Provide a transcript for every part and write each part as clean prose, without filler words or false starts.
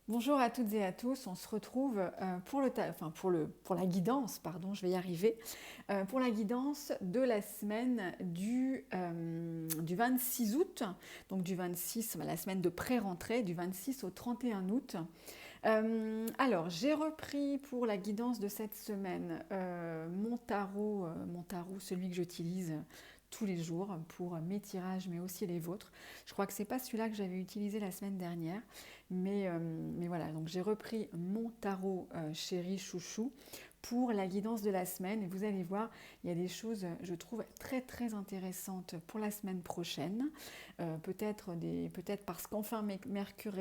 Bonjour à toutes et à tous, on se retrouve pour la guidance, pardon, je vais y arriver, pour la guidance de la semaine du 26 août, donc du 26, la semaine de pré-rentrée, du 26 au 31 août. Alors, j'ai repris pour la guidance de cette semaine mon tarot, celui que j'utilise tous les jours pour mes tirages, mais aussi les vôtres. Je crois que c'est pas celui-là que j'avais utilisé la semaine dernière, mais voilà. Donc j'ai repris mon tarot chéri chouchou pour la guidance de la semaine. Et vous allez voir, il y a des choses, je trouve, très très intéressantes pour la semaine prochaine. Peut-être parce qu'enfin Mercure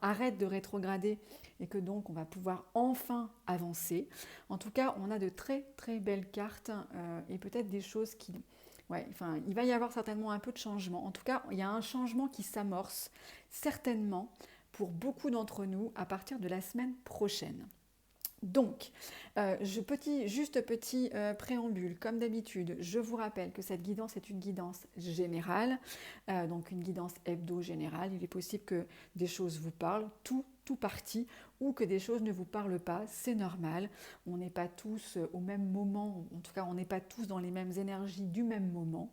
arrête de rétrograder et que donc on va pouvoir enfin avancer. En tout cas, on a de très très belles cartes et peut-être des choses qui... Ouais, enfin, il va y avoir certainement un peu de changement. En tout cas, il y a un changement qui s'amorce certainement pour beaucoup d'entre nous à partir de la semaine prochaine. Donc, petit préambule, comme d'habitude, je vous rappelle que cette guidance est une guidance générale, donc une guidance hebdo générale. Il est possible que des choses vous parlent, tout parti, ou que des choses ne vous parlent pas, c'est normal. On n'est pas tous au même moment, en tout cas on n'est pas tous dans les mêmes énergies du même moment.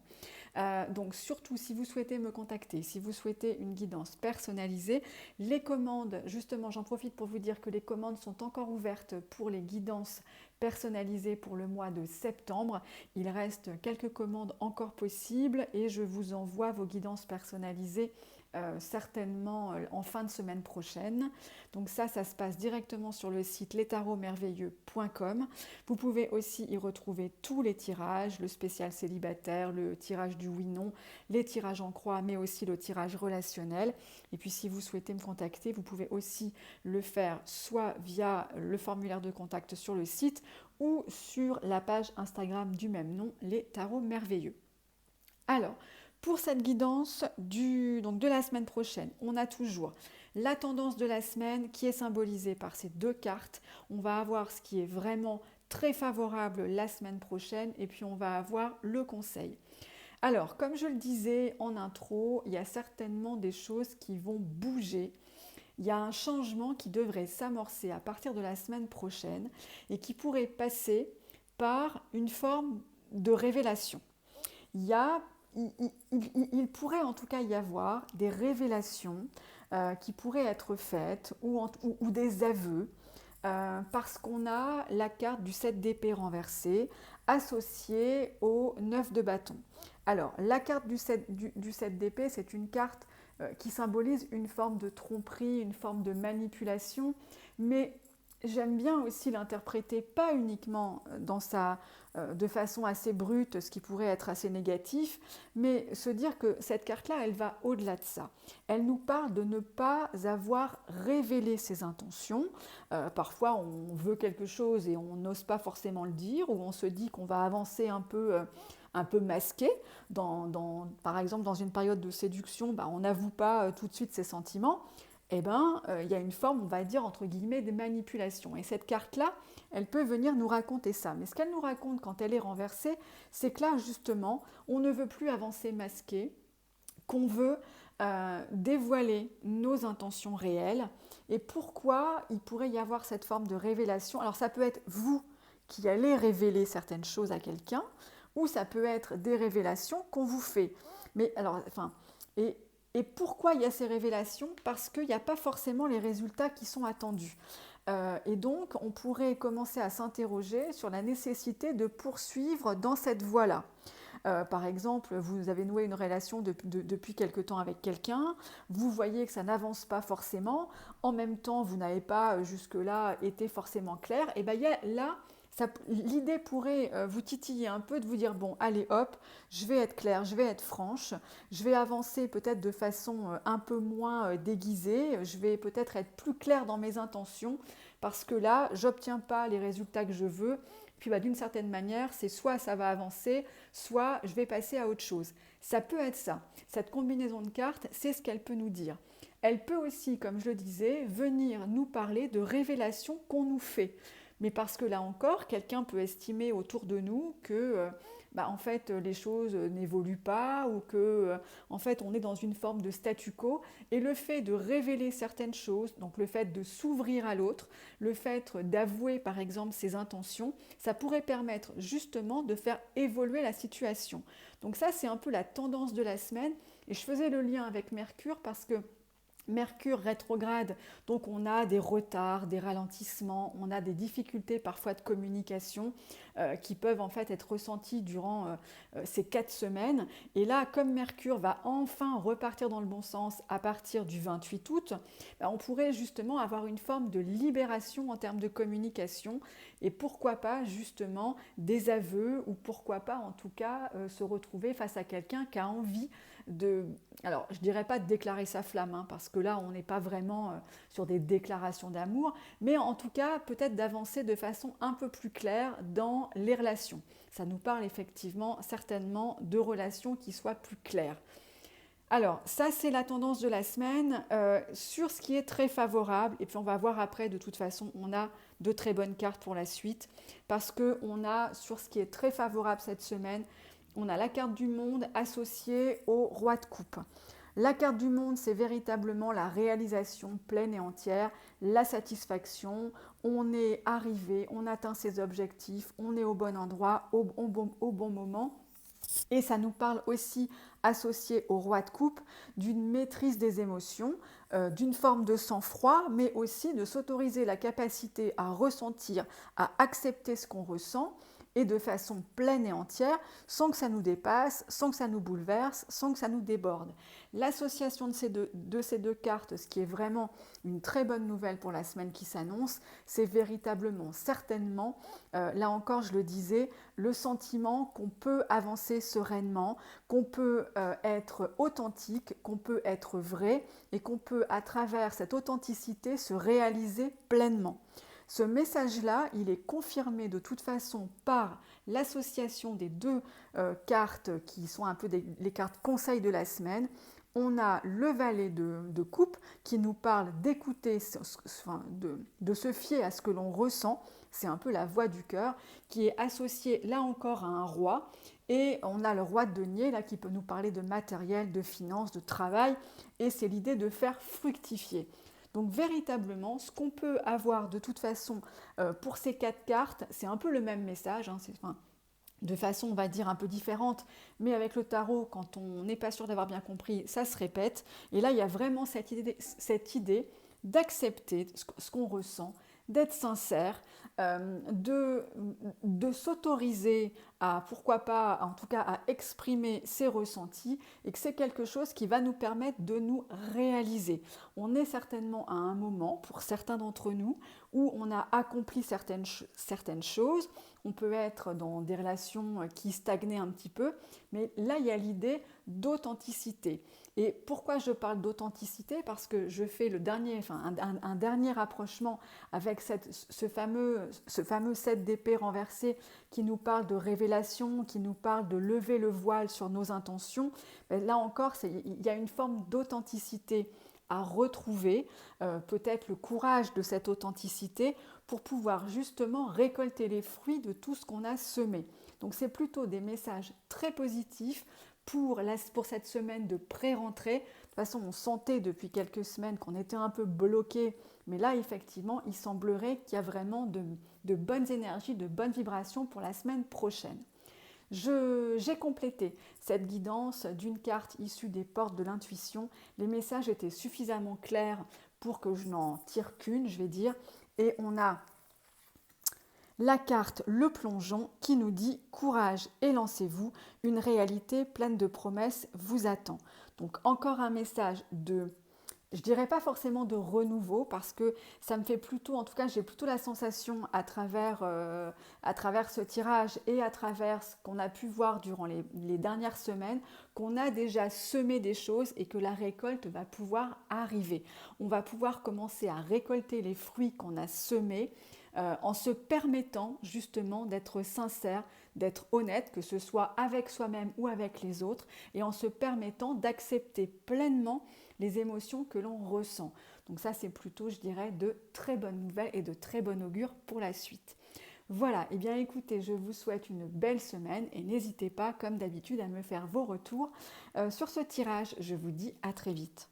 Donc surtout si vous souhaitez me contacter, si vous souhaitez une guidance personnalisée, les commandes, justement j'en profite pour vous dire que les commandes sont encore ouvertes pour les guidances personnalisées pour le mois de septembre. Il reste quelques commandes encore possibles et je vous envoie vos guidances personnalisées certainement en fin de semaine prochaine. Donc ça se passe directement sur le site lestarotmerveilleux.com. Vous pouvez aussi y retrouver tous les tirages, le spécial célibataire, le tirage du oui-non, les tirages en croix, mais aussi le tirage relationnel. Et puis si vous souhaitez me contacter, vous pouvez aussi le faire soit via le formulaire de contact sur le site ou sur la page Instagram du même nom, les tarots merveilleux. Alors, pour cette guidance donc de la semaine prochaine, on a toujours la tendance de la semaine qui est symbolisée par ces deux cartes. On va avoir ce qui est vraiment très favorable la semaine prochaine et puis on va avoir le conseil. Alors, comme je le disais en intro, il y a certainement des choses qui vont bouger. Il y a un changement qui devrait s'amorcer à partir de la semaine prochaine et qui pourrait passer par une forme de révélation. Il y a il pourrait en tout cas y avoir des révélations qui pourraient être faites ou des aveux parce qu'on a la carte du 7 d'épée renversée associée au 9 de bâton. Alors, la carte du 7 d'épée, c'est une carte qui symbolise une forme de tromperie, une forme de manipulation, mais j'aime bien aussi l'interpréter pas uniquement de façon assez brute, ce qui pourrait être assez négatif, mais se dire que cette carte-là, elle va au-delà de ça. Elle nous parle de ne pas avoir révélé ses intentions. Parfois, on veut quelque chose et on n'ose pas forcément le dire, ou on se dit qu'on va avancer un peu masqué. Par exemple, dans une période de séduction, on n'avoue pas tout de suite ses sentiments. Il y a une forme, on va dire, entre guillemets, de manipulation. Et cette carte-là, elle peut venir nous raconter ça. Mais ce qu'elle nous raconte quand elle est renversée, c'est que là, justement, on ne veut plus avancer masqué, qu'on veut dévoiler nos intentions réelles et pourquoi il pourrait y avoir cette forme de révélation. Alors ça peut être vous qui allez révéler certaines choses à quelqu'un ou ça peut être des révélations qu'on vous fait. Mais alors, et pourquoi il y a ces révélations? Parce qu'il n'y a pas forcément les résultats qui sont attendus. Et donc, on pourrait commencer à s'interroger sur la nécessité de poursuivre dans cette voie-là. Par exemple, vous avez noué une relation depuis quelque temps avec quelqu'un, vous voyez que ça n'avance pas forcément, en même temps, vous n'avez pas jusque-là été forcément clair, et bien là, l'idée pourrait vous titiller un peu de vous dire bon allez hop, je vais être claire, je vais être franche, je vais avancer peut-être de façon un peu moins déguisée, je vais peut-être être plus claire dans mes intentions parce que là j'obtiens pas les résultats que je veux. Puis d'une certaine manière, c'est soit ça va avancer, soit je vais passer à autre chose. Ça peut être ça. Cette combinaison de cartes, c'est ce qu'elle peut nous dire. Elle peut aussi, comme je le disais, venir nous parler de révélations qu'on nous fait. Mais parce que là encore, quelqu'un peut estimer autour de nous que en fait les choses n'évoluent pas ou que en fait on est dans une forme de statu quo. Et le fait de révéler certaines choses, donc le fait de s'ouvrir à l'autre, le fait d'avouer par exemple ses intentions, ça pourrait permettre justement de faire évoluer la situation. Donc ça c'est un peu la tendance de la semaine. Et je faisais le lien avec Mercure parce que Mercure rétrograde, donc on a des retards, des ralentissements, on a des difficultés parfois de communication qui peuvent en fait être ressenties durant ces 4 semaines. Et là, comme Mercure va enfin repartir dans le bon sens à partir du 28 août, on pourrait justement avoir une forme de libération en termes de communication et pourquoi pas justement des aveux ou pourquoi pas en tout cas se retrouver face à quelqu'un qui a envie de... Alors, je ne dirais pas de déclarer sa flamme, hein, parce que là, on n'est pas vraiment sur des déclarations d'amour, mais en tout cas, peut-être d'avancer de façon un peu plus claire dans les relations. Ça nous parle effectivement, certainement, de relations qui soient plus claires. Alors, ça, c'est la tendance de la semaine sur ce qui est très favorable. Et puis, on va voir après, de toute façon, on a de très bonnes cartes pour la suite, parce qu'on a, sur ce qui est très favorable cette semaine, on a la carte du monde associée au roi de coupe. La carte du monde, c'est véritablement la réalisation pleine et entière, la satisfaction. On est arrivé, on atteint ses objectifs, on est au bon endroit, au bon moment. Et ça nous parle aussi, associé au roi de coupe, d'une maîtrise des émotions, d'une forme de sang-froid, mais aussi de s'autoriser la capacité à ressentir, à accepter ce qu'on ressent, et de façon pleine et entière, sans que ça nous dépasse, sans que ça nous bouleverse, sans que ça nous déborde. L'association de ces deux cartes, ce qui est vraiment une très bonne nouvelle pour la semaine qui s'annonce, c'est véritablement, certainement, là encore je le disais, le sentiment qu'on peut avancer sereinement, qu'on peut être authentique, qu'on peut être vrai et qu'on peut, à travers cette authenticité, se réaliser pleinement. Ce message-là, il est confirmé de toute façon par l'association des deux cartes qui sont un peu les cartes conseils de la semaine. On a le valet de coupe qui nous parle d'écouter, de se fier à ce que l'on ressent. C'est un peu la voix du cœur qui est associée là encore à un roi. Et on a le roi de denier là qui peut nous parler de matériel, de finances, de travail. Et c'est l'idée de faire fructifier. Donc véritablement, ce qu'on peut avoir de toute façon pour ces 4 cartes, c'est un peu le même message, hein, de façon on va dire un peu différente, mais avec le tarot, quand on n'est pas sûr d'avoir bien compris, ça se répète. Et là, il y a vraiment cette idée d'accepter ce qu'on ressent, d'être sincère, de s'autoriser à, pourquoi pas, en tout cas à exprimer ses ressentis et que c'est quelque chose qui va nous permettre de nous réaliser. On est certainement à un moment, pour certains d'entre nous, où on a accompli certaines choses. On peut être dans des relations qui stagnaient un petit peu, mais là, il y a l'idée d'authenticité. Et pourquoi je parle d'authenticité? Parce que je fais un dernier rapprochement avec ce fameux 7 d'épée renversé qui nous parle de révélation, qui nous parle de lever le voile sur nos intentions. Mais là encore, il y a une forme d'authenticité à retrouver, peut-être le courage de cette authenticité pour pouvoir justement récolter les fruits de tout ce qu'on a semé. Donc c'est plutôt des messages très positifs pour cette semaine de pré-rentrée. De toute façon, on sentait depuis quelques semaines qu'on était un peu bloqué, mais là, effectivement, il semblerait qu'il y a vraiment de bonnes énergies, de bonnes vibrations pour la semaine prochaine. J'ai complété cette guidance d'une carte issue des portes de l'intuition. Les messages étaient suffisamment clairs pour que je n'en tire qu'une, je vais dire. Et on a la carte Le Plongeon qui nous dit « Courage et lancez-vous, une réalité pleine de promesses vous attend ». Donc encore un message je dirais pas forcément de renouveau parce que ça me fait plutôt, en tout cas j'ai plutôt la sensation à travers ce tirage et à travers ce qu'on a pu voir durant les dernières semaines qu'on a déjà semé des choses et que la récolte va pouvoir arriver. On va pouvoir commencer à récolter les fruits qu'on a semés en se permettant justement d'être sincère, d'être honnête, que ce soit avec soi-même ou avec les autres, et en se permettant d'accepter pleinement les émotions que l'on ressent. Donc ça, c'est plutôt, je dirais, de très bonnes nouvelles et de très bon augure pour la suite. Voilà, et bien écoutez, je vous souhaite une belle semaine et n'hésitez pas, comme d'habitude, à me faire vos retours sur ce tirage. Je vous dis à très vite.